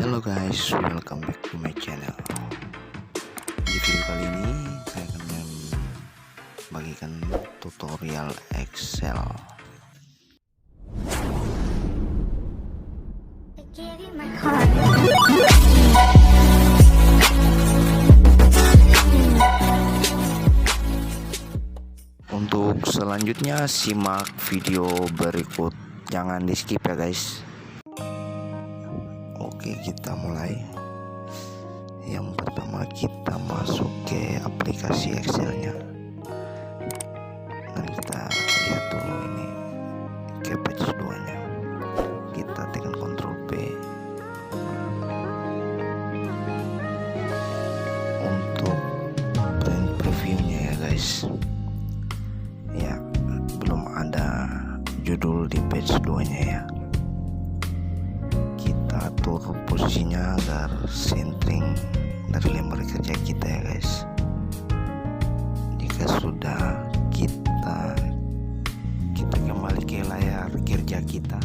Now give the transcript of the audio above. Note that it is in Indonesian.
Hello guys, welcome back to my channel. Di video kali ini saya akan membagikan tutorial Excel. Untuk selanjutnya simak video berikut, jangan di skip ya guys. Oke, kita mulai. Yang pertama kita masuk ke aplikasi Excelnya dan kita lihat dulu ini ke page 2 nya. Kita tekan Ctrl P untuk print previewnya ya guys. Ya, belum ada judul di page 2 nya ya. Atur posisinya agar centering dari lembar kerja kita ya guys. Jika sudah, kita kembali ke layar kerja kita.